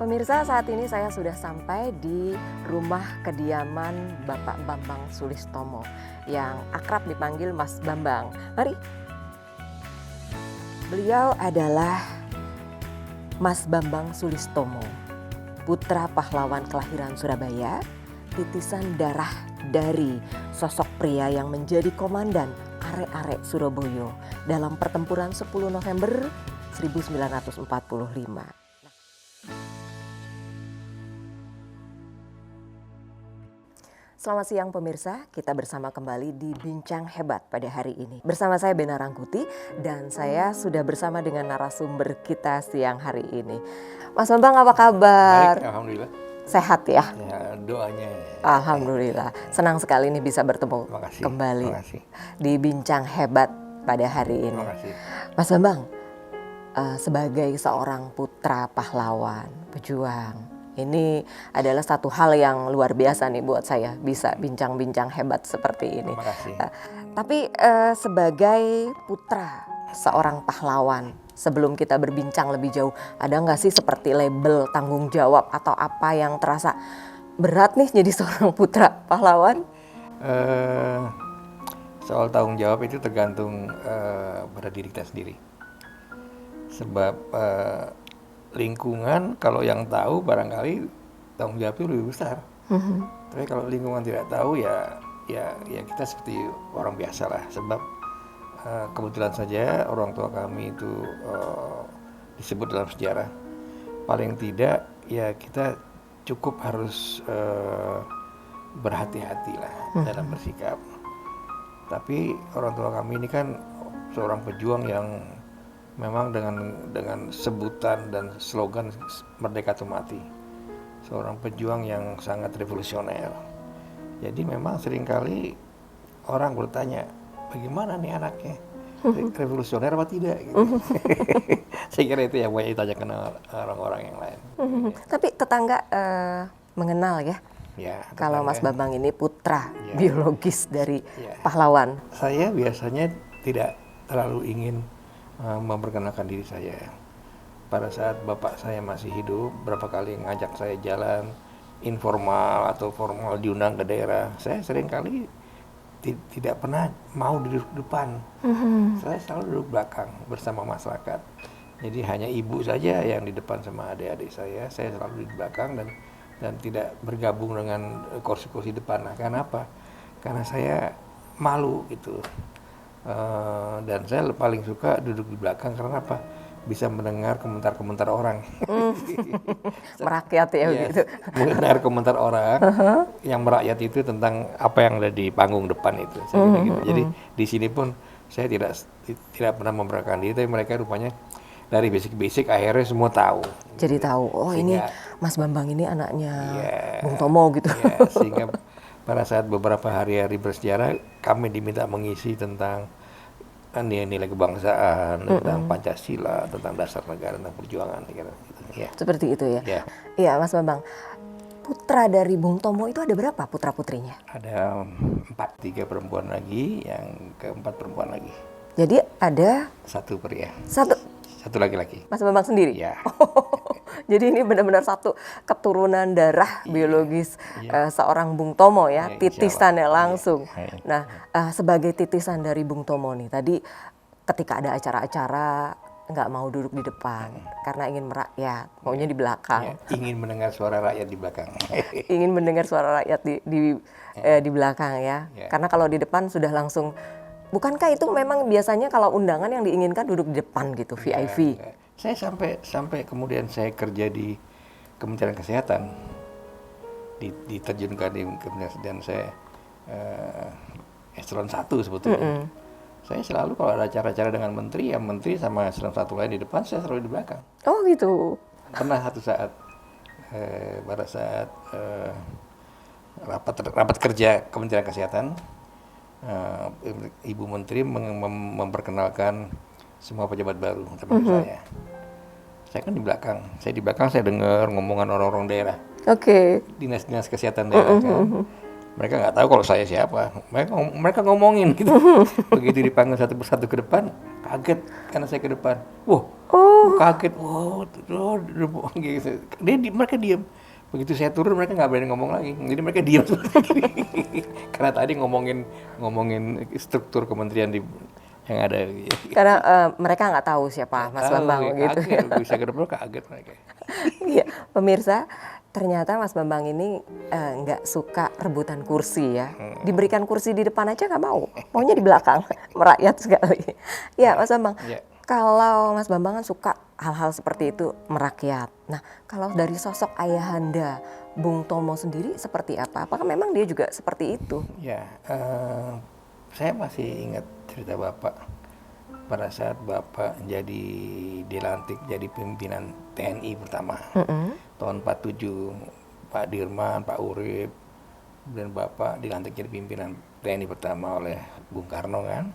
Pemirsa, saat ini saya sudah sampai di rumah kediaman Bapak Bambang Sulistomo yang akrab dipanggil Mas Bambang. Mari. Beliau adalah Mas Bambang Sulistomo, putra pahlawan kelahiran Surabaya, titisan darah dari sosok pria yang menjadi komandan arek-arek Surabaya dalam pertempuran 10 November 1945. Selamat siang pemirsa, kita bersama kembali di Bincang Hebat pada hari ini. Bersama saya Bena Rangkuti dan saya sudah bersama dengan narasumber kita siang hari ini. Mas Bambang, apa kabar? Baik, alhamdulillah. Sehat ya? Ya, doanya. Alhamdulillah, senang sekali ini bisa bertemu kembali di Bincang Hebat pada hari ini. Terima kasih. Mas Bambang, sebagai seorang putra pahlawan, pejuang, ini adalah satu hal yang luar biasa nih buat saya, bisa bincang-bincang hebat seperti ini. Terima kasih. Tapi sebagai putra seorang pahlawan, sebelum kita berbincang lebih jauh, ada nggak sih seperti label tanggung jawab atau apa yang terasa berat nih jadi seorang putra pahlawan? Soal tanggung jawab itu tergantung pada diri kita sendiri. Sebab lingkungan kalau yang tahu barangkali tanggung jawabnya lebih besar. Tapi kalau lingkungan tidak tahu ya kita seperti orang biasa lah. Sebab kebetulan saja orang tua kami itu disebut dalam sejarah. Paling tidak ya kita cukup harus berhati-hati lah dalam bersikap. Tapi orang tua kami ini kan seorang pejuang yang memang dengan sebutan dan slogan Merdeka atau Mati. Seorang pejuang yang sangat revolusioner. Jadi memang seringkali orang bertanya, bagaimana nih anaknya? Revolusioner apa tidak? Gitu. Saya kira itu yang banyak ditanyakan orang-orang yang lain. Tapi tetangga mengenal ya? Ya, kalau Mas Bambang ini putra biologis dari pahlawan. Saya biasanya tidak terlalu ingin memperkenalkan diri saya. Pada saat bapak saya masih hidup, berapa kali ngajak saya jalan informal atau formal diundang ke daerah, saya seringkali tidak pernah mau duduk depan. Saya selalu duduk belakang bersama masyarakat. Jadi hanya ibu saja yang di depan sama adik-adik saya selalu di belakang dan tidak bergabung dengan kursi-kursi depan. Nah, kenapa? Karena saya malu gitu. Dan saya paling suka duduk di belakang karena apa? Bisa mendengar komentar-komentar orang. Merakyat ya begitu. Mendengar komentar orang yang merakyat itu tentang apa yang ada di panggung depan itu. Gitu. Jadi di sini pun saya tidak pernah memperkenalkan diri, tapi mereka rupanya dari basic akhirnya semua tahu. Jadi tahu, ini Mas Bambang ini anaknya Bung Tomo gitu. Sehingga pada saat beberapa hari-hari bersejarah kami diminta mengisi tentang nilai kebangsaan, tentang Pancasila, tentang dasar negara, tentang perjuangan gitu. Ya. Seperti itu ya? Ya. Iya Mas Bambang, putra dari Bung Tomo itu ada berapa putra-putrinya? Ada 4, 3 perempuan lagi, yang keempat perempuan lagi. Jadi ada? 1 pria. Satu laki-laki. Mas Bambang sendiri? Ya. Jadi ini benar-benar satu keturunan darah biologis seorang Bung Tomo ya, titisannya langsung. Nah, sebagai titisan dari Bung Tomo nih, tadi ketika ada acara-acara nggak mau duduk di depan karena ingin merakyat, maunya di belakang. Ingin mendengar suara rakyat di belakang. Ingin mendengar suara rakyat di belakang ya. Karena kalau di depan sudah langsung. Bukankah itu memang biasanya kalau undangan yang diinginkan duduk di depan gitu, VIP? Saya sampai kemudian saya kerja di Kementerian Kesehatan, diterjunkan di Kementerian Kesehatan, saya eselon 1 sebetulnya. Saya selalu kalau ada acara-acara dengan menteri, ya menteri sama eselon 1 lain di depan, saya selalu di belakang. Oh gitu. Pernah satu saat, pada saat rapat kerja Kementerian Kesehatan, Ibu Menteri memperkenalkan semua pejabat baru termasuk saya. Saya kan di belakang. Saya dengar ngomongan orang-orang daerah. Dinas-dinas kesehatan daerah kan. Mereka nggak tahu kalau saya siapa. Mereka ngomongin gitu. Begitu dipanggil satu persatu ke depan, kaget karena saya ke depan. Wah, Kaget, wow, gitu. Mereka diam. Begitu saya turun mereka nggak berani ngomong lagi. Jadi mereka diam. Karena tadi ngomongin struktur kementerian yang ada. Karena mereka nggak tahu siapa Mas Bambang Ya, gitu. kaget, bisa ke depan kaget mereka. Iya, pemirsa, ternyata Mas Bambang ini nggak suka rebutan kursi ya. Diberikan kursi di depan aja nggak mau, maunya di belakang, merakyat sekali. Ya, Mas Bambang, Ya. kalau Mas Bambang kan suka hal-hal seperti itu merakyat. Nah, kalau dari sosok ayahanda Bung Tomo sendiri seperti apa? Apakah memang dia juga seperti itu? Ya, saya masih ingat cerita Bapak pada saat Bapak dilantik jadi pimpinan TNI pertama tahun 47, Pak Dirman, Pak Urip, dan Bapak dilantik jadi pimpinan TNI pertama oleh Bung Karno kan.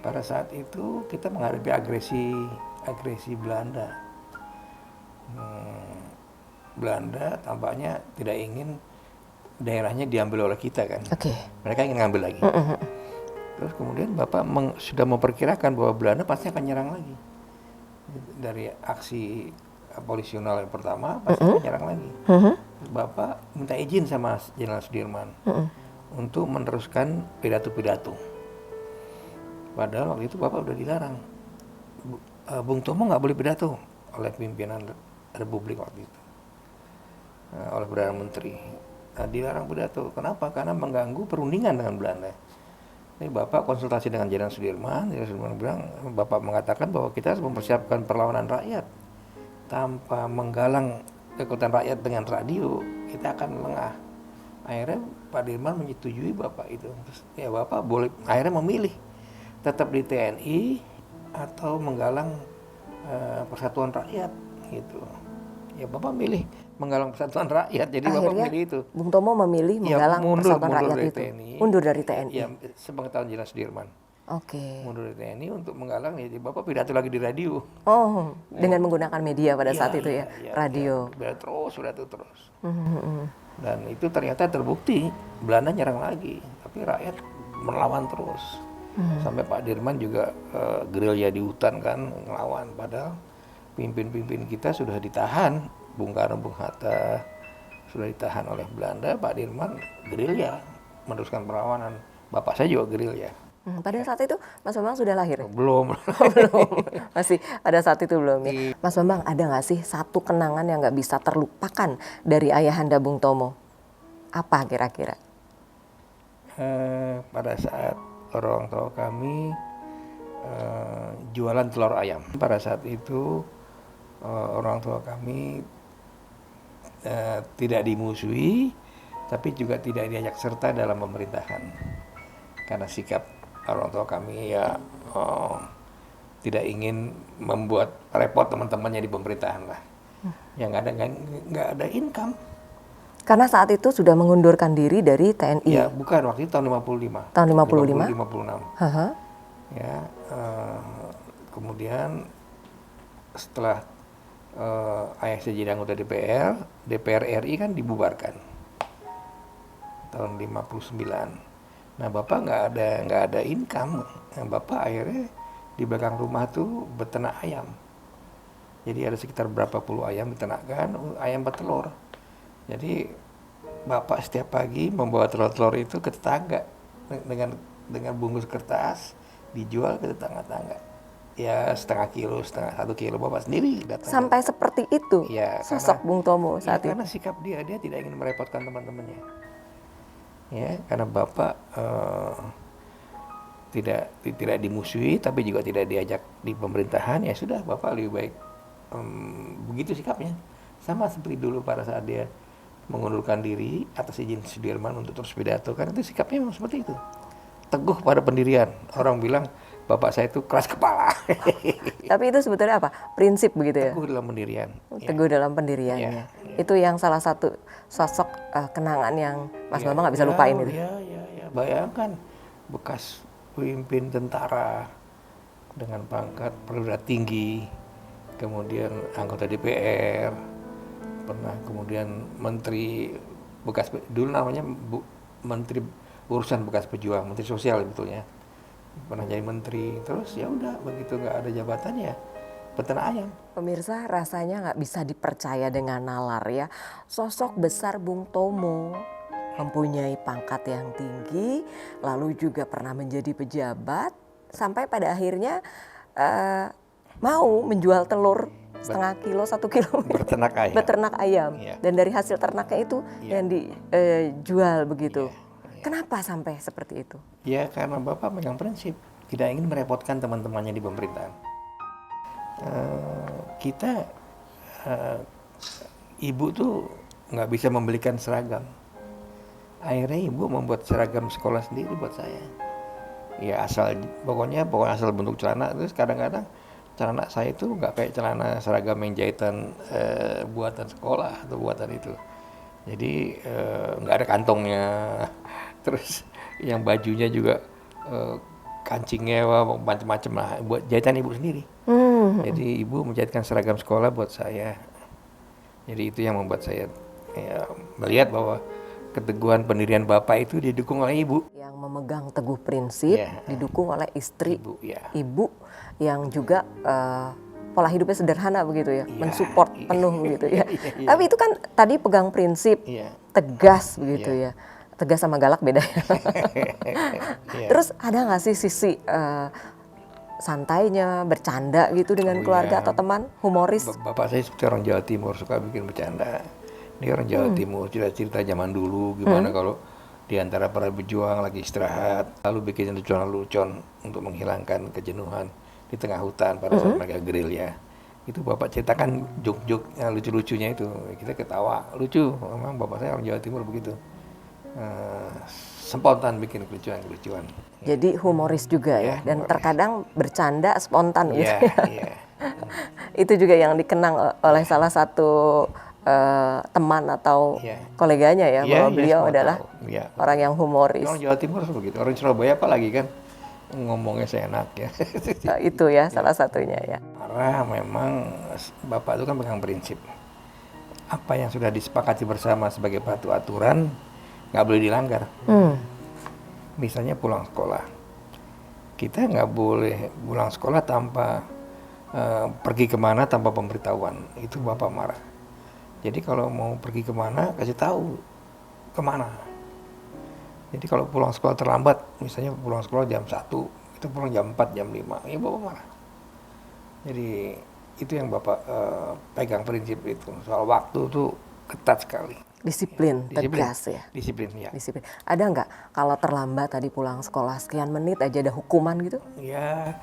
Pada saat itu kita menghadapi agresi Belanda. Belanda tampaknya tidak ingin daerahnya diambil oleh kita kan. Mereka ingin ngambil lagi. Terus kemudian Bapak sudah memperkirakan bahwa Belanda pasti akan nyerang lagi. Dari aksi polisional yang pertama pasti akan nyerang lagi. Terus Bapak minta izin sama Jenderal Sudirman untuk meneruskan pidato-pidato. Padahal waktu itu Bapak udah dilarang. Bung Tomo nggak boleh pidato oleh pimpinan Republik waktu itu, oleh Perdana Menteri. Dilarang pidato. Kenapa? Karena mengganggu perundingan dengan Belanda. Ini Bapak konsultasi dengan Jenderal Sudirman. Jenderal Sudirman bilang, Bapak mengatakan bahwa kita harus mempersiapkan perlawanan rakyat. Tanpa menggalang kekuatan rakyat dengan radio, kita akan lengah. Akhirnya Pak Dirman menyetujui Bapak itu. Terus, ya Bapak boleh akhirnya memilih tetap di TNI atau menggalang persatuan rakyat gitu. Ya Bapak milih menggalang persatuan rakyat, jadi Akhirnya, Bapak milih itu. Bung Tomo memilih menggalang persatuan rakyat itu. TNI, mundur dari TNI. Ya, sepengetahuan Jenderal Sudirman. Mundur dari TNI untuk menggalang, ya Bapak pidato lagi di radio. Oh, dengan menggunakan media pada saat itu ya, radio. Pidato terus. Dan itu ternyata terbukti Belanda nyerang lagi, tapi rakyat melawan terus. Sampai Pak Dirman juga gerilya di hutan kan ngelawan, padahal pimpin-pimpin kita sudah ditahan, Bung Karno, Bung Hatta sudah ditahan oleh Belanda. Pak Dirman gerilya meneruskan perlawanan. Bapak saya juga gerilya. Pada saat itu Mas Bambang sudah lahir? Belum. Belum. Masih pada saat itu belum ya. Mas Bambang, ada nggak sih satu kenangan yang nggak bisa terlupakan dari ayahanda Bung Tomo? Apa kira-kira? Pada saat orang tua kami jualan telur ayam. Pada saat itu orang tua kami tidak dimusuhi, tapi juga tidak diajak serta dalam pemerintahan. Karena sikap orang tua kami ya tidak ingin membuat repot teman-temannya di pemerintahan lah. Yang nggak ada income. Karena saat itu sudah mengundurkan diri dari TNI. Ya, bukan, waktu itu tahun 55. Tahun 55? 56. Ya, kemudian setelah ayah saya jadi anggota DPR RI kan dibubarkan tahun 59. Nah, Bapak nggak ada income. Nah, Bapak akhirnya di belakang rumah tuh beternak ayam. Jadi ada sekitar berapa puluh ayam diternakkan, ayam bertelur. Jadi Bapak setiap pagi membawa telur-telur itu ke tetangga dengan bungkus kertas dijual ke tetangga-tetangga. Ya setengah kilo, 1 kilo Bapak sendiri datang. Sampai seperti itu ya, sosok Bung Tomo saat itu. Karena sikap dia tidak ingin merepotkan teman-temannya. Ya, karena Bapak tidak dimusuhi tapi juga tidak diajak di pemerintahan, ya sudah Bapak lebih baik begitu sikapnya. Sama seperti dulu pada saat dia mengundurkan diri atas izin Sudirman untuk terus pidato, kan itu sikapnya memang seperti itu, teguh pada pendirian. Orang bilang bapak saya itu keras kepala. Tapi itu sebetulnya apa? Prinsip begitu ya? Teguh dalam pendirian. Teguh dalam pendiriannya. Itu yang salah satu sosok kenangan yang Mas Bambang nggak bisa lupain itu. Ya, bayangkan bekas pemimpin tentara dengan pangkat perwira tinggi, kemudian anggota DPR, pernah kemudian menteri bekas, dulu namanya menteri urusan bekas pejuang, menteri sosial betulnya, pernah jadi menteri. Terus ya udah begitu nggak ada jabatannya peternak ayam. Pemirsa, rasanya nggak bisa dipercaya dengan nalar ya. Sosok besar Bung Tomo mempunyai pangkat yang tinggi, lalu juga pernah menjadi pejabat, sampai pada akhirnya mau menjual telur setengah kilo, 1 kilo. Beternak ayam. Beternak ayam. Iya. Dan dari hasil ternaknya itu yang dijual begitu. Iya. Kenapa sampai seperti itu? Ya karena Bapak megang prinsip, tidak ingin merepotkan teman-temannya di pemerintahan. Kita, ibu tuh nggak bisa membelikan seragam. Akhirnya ibu membuat seragam sekolah sendiri buat saya. Ya pokoknya asal bentuk celana. Terus kadang-kadang celana saya itu nggak kayak celana seragam yang jahitan buatan sekolah atau buatan itu. Jadi nggak ada kantongnya. Terus yang bajunya juga kancingnya macam-macam lah, buat jahitan ibu sendiri. Jadi ibu menjahitkan seragam sekolah buat saya. Jadi itu yang membuat saya melihat bahwa keteguhan pendirian Bapak itu didukung oleh ibu. Yang memegang teguh prinsip, didukung oleh istri, ibu yang juga pola hidupnya sederhana begitu ya, mensupport penuh begitu ya. Tapi itu kan tadi pegang prinsip, tegas begitu ya. Tegas sama galak beda ya. Terus ada nggak sih sisi santainya, bercanda gitu dengan keluarga atau teman, humoris? Bapak saya seperti orang Jawa Timur, suka bikin bercanda. Dia orang Jawa Timur, cerita-cerita zaman dulu gimana kalau di antara para pejuang lagi istirahat, lalu bikin lucuan-lucuan untuk menghilangkan kejenuhan di tengah hutan pada saat mereka gerilya. Itu Bapak ceritakan jok-jok lucu-lucunya itu, kita ketawa, lucu. Memang Bapak saya orang Jawa Timur begitu. Spontan bikin kelucuan-kelucuan. Jadi humoris juga ya, dan humoris. Terkadang bercanda spontan gitu. Itu juga yang dikenang oleh salah satu teman atau koleganya ya, bahwa beliau adalah orang yang humoris. Orang Jawa Timur begitu, orang Surabaya apalagi kan ngomongnya seenak ya. Itu ya salah satunya ya. Karena memang Bapak itu kan pegang prinsip. Apa yang sudah disepakati bersama sebagai batu aturan nggak boleh dilanggar. Misalnya pulang sekolah, kita nggak boleh pulang sekolah tanpa pergi kemana tanpa pemberitahuan. Itu Bapak marah. Jadi kalau mau pergi kemana kasih tahu kemana. Jadi kalau pulang sekolah terlambat, misalnya pulang sekolah jam 1, itu pulang jam 4, jam 5, ya Bapak marah. Jadi itu yang Bapak pegang prinsip itu. Soal waktu tuh ketat sekali. Disiplin, tegas ya. Disiplin, ya. Disiplin. Ada nggak kalau terlambat tadi pulang sekolah sekian menit aja ada hukuman gitu? Ya,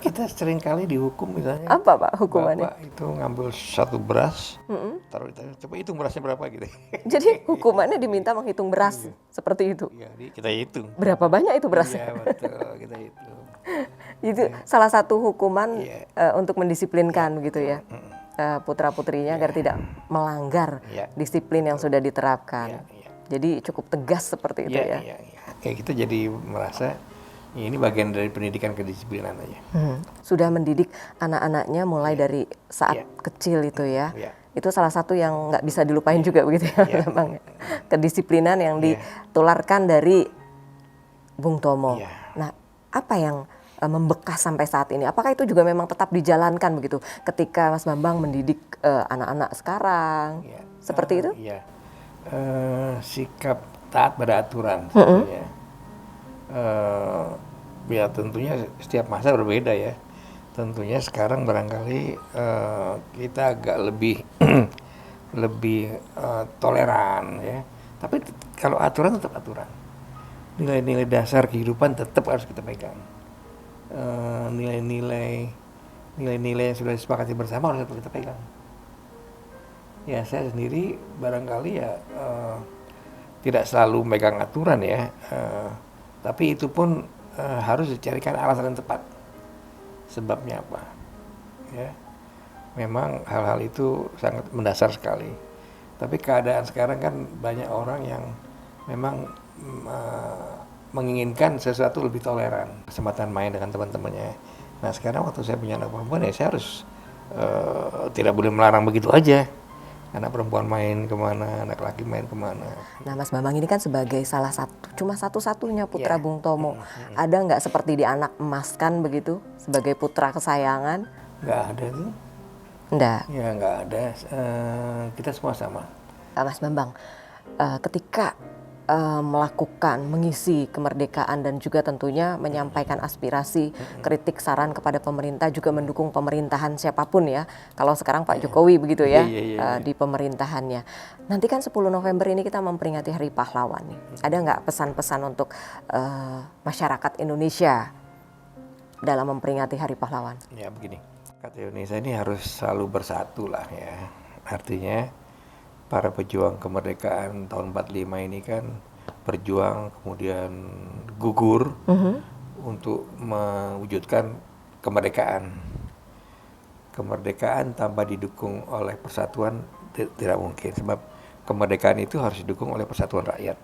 kita sering kali dihukum misalnya. Apa Pak hukumannya? Bapak itu ngambil 1 beras, taruh coba hitung berasnya berapa gitu. Jadi hukumannya diminta menghitung beras seperti itu? Iya, kita hitung. Berapa banyak itu berasnya? Iya betul, kita hitung. Itu salah satu hukuman untuk mendisiplinkan gitu ya. Putra-putrinya agar tidak melanggar disiplin yang sudah diterapkan. Jadi cukup tegas seperti itu ya. Ya kita jadi merasa ini bagian dari pendidikan kedisiplinan aja. Sudah mendidik anak-anaknya mulai dari saat kecil itu ya. Itu salah satu yang nggak bisa dilupain juga begitu ya. Memang kedisiplinan yang ditularkan dari Bung Tomo. Nah, apa yang membekas sampai saat ini? Apakah itu juga memang tetap dijalankan begitu ketika Mas Bambang mendidik anak-anak sekarang? Seperti itu? Iya. Sikap taat pada aturan. Ya tentunya setiap masa berbeda ya. Tentunya sekarang barangkali kita agak lebih toleran ya. Tapi kalau aturan tetap aturan. Nilai-nilai dasar kehidupan tetap harus kita pegang. Nilai-nilai yang sudah disepakati bersama harus kita pegang. Ya saya sendiri barangkali ya tidak selalu megang aturan ya, tapi itu pun harus dicarikan alasan yang tepat. Sebabnya apa? Ya, memang hal-hal itu sangat mendasar sekali. Tapi keadaan sekarang kan banyak orang yang memang menginginkan sesuatu lebih toleran, kesempatan main dengan teman-temannya. Nah sekarang waktu saya punya anak perempuan ya saya harus tidak boleh melarang begitu aja. Anak perempuan main kemana, anak laki main kemana. Nah Mas Bambang ini kan sebagai salah satu, cuma satu-satunya putra Bung Tomo. Ada nggak seperti di anak emas kan begitu, sebagai putra kesayangan? Nggak ada tuh. Enggak. Ya nggak ada. Kita semua sama. Mas Bambang, ketika melakukan, mengisi kemerdekaan dan juga tentunya menyampaikan aspirasi, kritik, saran kepada pemerintah, juga mendukung pemerintahan siapapun ya. Kalau sekarang Pak Jokowi begitu ya, di pemerintahannya. Nanti kan 10 November ini kita memperingati Hari Pahlawan nih. Ada nggak pesan-pesan untuk masyarakat Indonesia dalam memperingati Hari Pahlawan? Ya begini, kata Indonesia ini harus selalu bersatu lah ya. Artinya para pejuang kemerdekaan tahun 45 ini kan berjuang kemudian gugur untuk mewujudkan kemerdekaan. Kemerdekaan tanpa didukung oleh persatuan tidak mungkin, sebab kemerdekaan itu harus didukung oleh persatuan rakyat.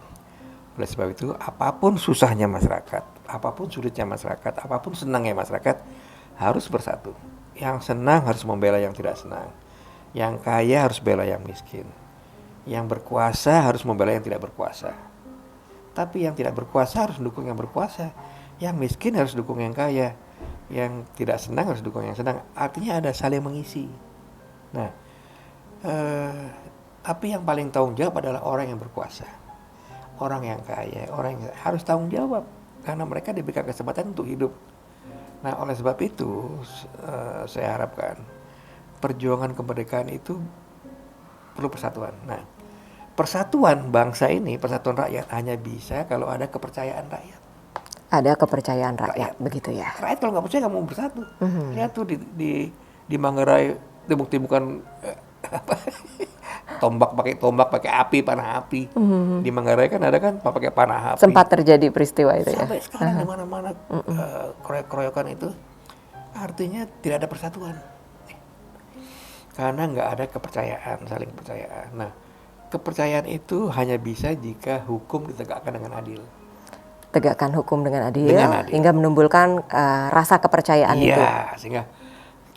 Oleh sebab itu, apapun susahnya masyarakat, apapun sulitnya masyarakat, apapun senangnya masyarakat, harus bersatu. Yang senang harus membela yang tidak senang. Yang kaya harus bela yang miskin. Yang berkuasa harus membela yang tidak berkuasa. Tapi yang tidak berkuasa harus dukung yang berkuasa. Yang miskin harus dukung yang kaya. Yang tidak senang harus dukung yang senang. Artinya ada saling mengisi. Nah, tapi yang paling tanggung jawab adalah orang yang berkuasa. Orang yang kaya, orang yang harus tanggung jawab. Karena mereka diberikan kesempatan untuk hidup. Nah, oleh sebab itu, saya harapkan perjuangan kemerdekaan itu perlu persatuan. Nah, persatuan bangsa ini, persatuan rakyat hanya bisa kalau ada kepercayaan rakyat. Ada kepercayaan rakyat, begitu ya. Rakyat kalau nggak percaya nggak mau bersatu. Lihat tuh di Manggarai tembok-tembokan tombak pakai api, panah api. Di Manggarai kan ada kan pakai panah api. Sempat terjadi peristiwa itu ya. Sampai sekarang di mana-mana keroyokan itu artinya tidak ada persatuan. Karena nggak ada kepercayaan, saling kepercayaan. Nah, kepercayaan itu hanya bisa jika hukum ditegakkan dengan adil. Tegakkan hukum dengan adil. Hingga menimbulkan rasa kepercayaan itu. Iya, sehingga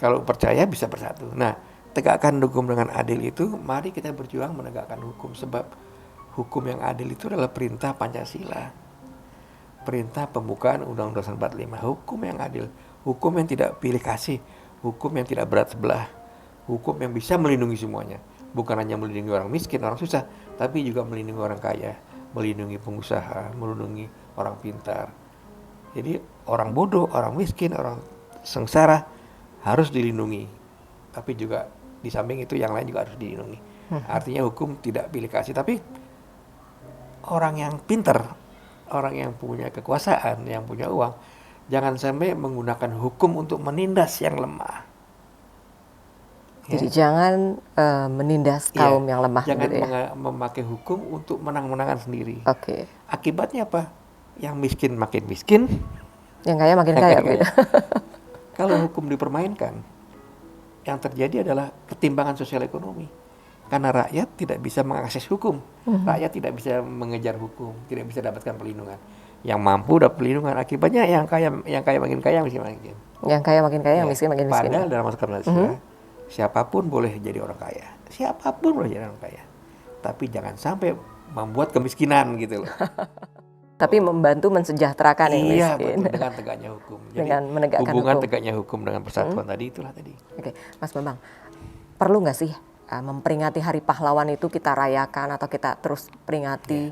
kalau percaya bisa bersatu. Nah, tegakkan hukum dengan adil itu, mari kita berjuang menegakkan hukum. Sebab hukum yang adil itu adalah perintah Pancasila. Perintah pembukaan Undang-Undang 45. Hukum yang adil. Hukum yang tidak pilih kasih. Hukum yang tidak berat sebelah. Hukum yang bisa melindungi semuanya. Bukan hanya melindungi orang miskin, orang susah, tapi juga melindungi orang kaya, melindungi pengusaha, melindungi orang pintar. Jadi orang bodoh, orang miskin, orang sengsara harus dilindungi. Tapi juga di samping itu yang lain juga harus dilindungi. Artinya hukum tidak pilih kasih, tapi orang yang pintar, orang yang punya kekuasaan, yang punya uang, jangan sampai menggunakan hukum untuk menindas yang lemah. Jadi jangan menindas kaum yang lemah. Jangan gitu ya? memakai hukum untuk menang-menangan sendiri. Oke. Akibatnya apa? Yang miskin makin miskin. Yang kaya makin kaya. Gitu. Kalau hukum dipermainkan, yang terjadi adalah ketimbangan sosial ekonomi. Karena rakyat tidak bisa mengakses hukum. Rakyat tidak bisa mengejar hukum, tidak bisa dapatkan perlindungan. Yang mampu dapat perlindungan, akibatnya yang kaya makin kaya, miskin makin. Yang kaya makin kaya, yang miskin makin miskin. Padahal dalam masyarakat Malaysia, siapapun boleh jadi orang kaya. Siapapun boleh jadi orang kaya. Tapi jangan sampai membuat kemiskinan gitu loh. Tapi membantu mensejahterakan yang miskin. Iya, betul, dengan tegaknya hukum. Jadi dengan menegakkan hubungan hukum. tegaknya hukum dengan persatuan tadi, itulah tadi. Oke, Mas Bambang, perlu nggak sih memperingati Hari Pahlawan itu kita rayakan atau kita terus peringati?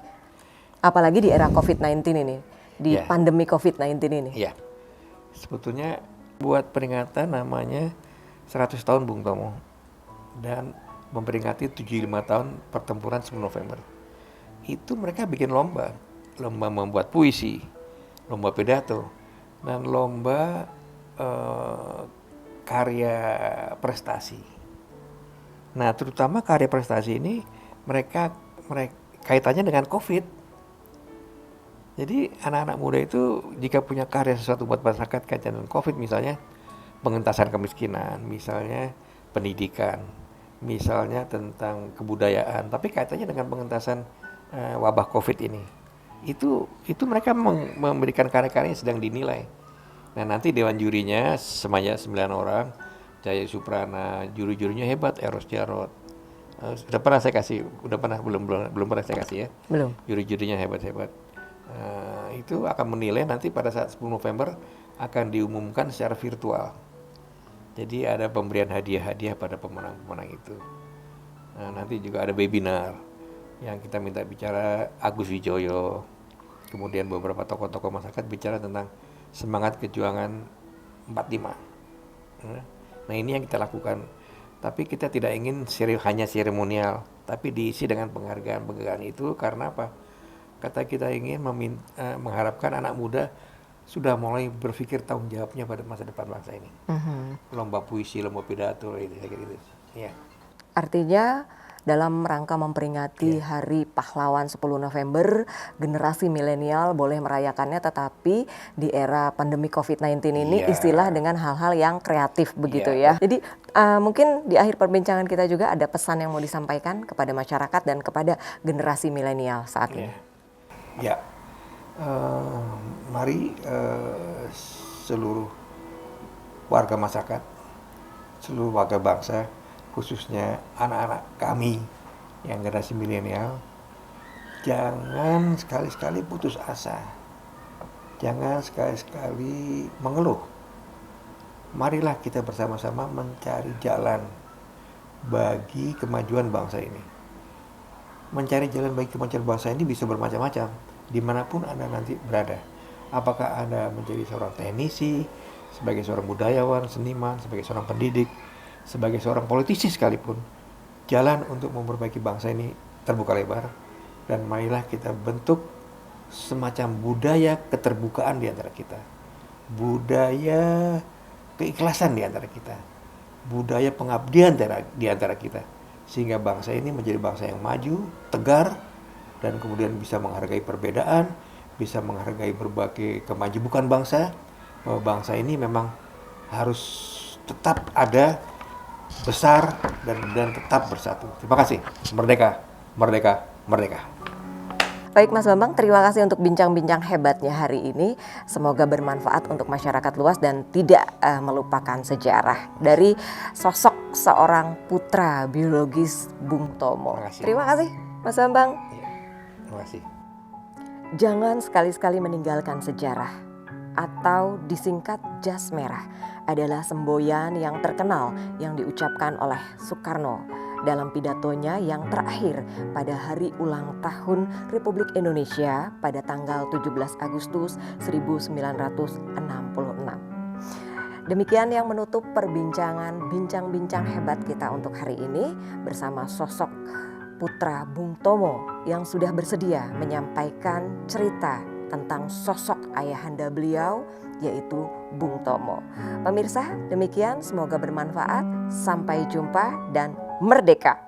Apalagi di era COVID-19 ini, di pandemi COVID-19 ini. Iya, sebetulnya buat peringatan namanya 100 tahun Bung Tomo dan memperingati 75 tahun pertempuran 10 November. Itu mereka bikin lomba membuat puisi, lomba pidato, dan lomba karya prestasi. Nah, terutama karya prestasi ini mereka kaitannya dengan COVID. Jadi anak-anak muda itu jika punya karya sesuatu buat masyarakat kaitan dengan COVID, misalnya pengentasan kemiskinan, misalnya pendidikan, misalnya tentang kebudayaan, tapi kaitannya dengan pengentasan wabah COVID ini. Itu mereka memberikan karya-karya yang sedang dinilai. Nah, nanti dewan jurinya semuanya 9 orang, Jaya Suprana, juri-jurinya hebat, Eros Jarot. Sudah pernah saya kasih, belum pernah saya kasih ya. Belum. Juri-jurinya hebat-hebat. Itu akan menilai nanti pada saat 10 November akan diumumkan secara virtual. Jadi ada pemberian hadiah-hadiah pada pemenang-pemenang itu. Nah, nanti juga ada webinar yang kita minta bicara Agus Wijoyo, kemudian beberapa tokoh-tokoh masyarakat bicara tentang semangat perjuangan 45. Nah, ini yang kita lakukan. Tapi kita tidak ingin hanya seremonial, tapi diisi dengan penghargaan-penghargaan itu karena apa? Kata kita ingin mengharapkan anak muda sudah mulai berpikir tanggung jawabnya pada masa depan bangsa ini. Lomba puisi, lomba pidato, gitu. Ya. Artinya dalam rangka memperingati Hari Pahlawan 10 November, generasi milenial boleh merayakannya, tetapi di era pandemi COVID-19 ini istilah dengan hal-hal yang kreatif begitu ya. Jadi mungkin di akhir perbincangan kita juga ada pesan yang mau disampaikan kepada masyarakat dan kepada generasi milenial saat ini. Ya, mari seluruh warga masyarakat, seluruh warga bangsa, khususnya anak-anak kami yang generasi milenial, jangan sekali-sekali putus asa, jangan sekali-sekali mengeluh. Marilah kita bersama-sama mencari jalan bagi kemajuan bangsa ini. Mencari jalan bagi kemajuan bangsa ini bisa bermacam-macam, dimanapun Anda nanti berada. Apakah Anda menjadi seorang teknisi, sebagai seorang budayawan, seniman, sebagai seorang pendidik, sebagai seorang politisi sekalipun, jalan untuk memperbaiki bangsa ini terbuka lebar, dan marilah kita bentuk semacam budaya keterbukaan di antara kita, budaya keikhlasan di antara kita, budaya pengabdian di antara kita, sehingga bangsa ini menjadi bangsa yang maju, tegar, dan kemudian bisa menghargai perbedaan, bisa menghargai berbagai kemajemukan bangsa, bahwa bangsa ini memang harus tetap ada, besar, dan tetap bersatu. Terima kasih. Merdeka, merdeka, merdeka. Baik Mas Bambang, terima kasih untuk bincang-bincang hebatnya hari ini. Semoga bermanfaat untuk masyarakat luas dan tidak melupakan sejarah dari sosok seorang putra biologis Bung Tomo. Terima kasih Mas Bambang. Ya, terima kasih. Jangan sekali-sekali meninggalkan sejarah, atau disingkat Jas Merah, adalah semboyan yang terkenal yang diucapkan oleh Soekarno dalam pidatonya yang terakhir pada hari ulang tahun Republik Indonesia pada tanggal 17 Agustus 1946. Demikian yang menutup perbincangan bincang-bincang hebat kita untuk hari ini bersama sosok putra Bung Tomo yang sudah bersedia menyampaikan cerita tentang sosok ayahanda beliau, yaitu Bung Tomo. Pemirsa, demikian, semoga bermanfaat. Sampai jumpa dan merdeka!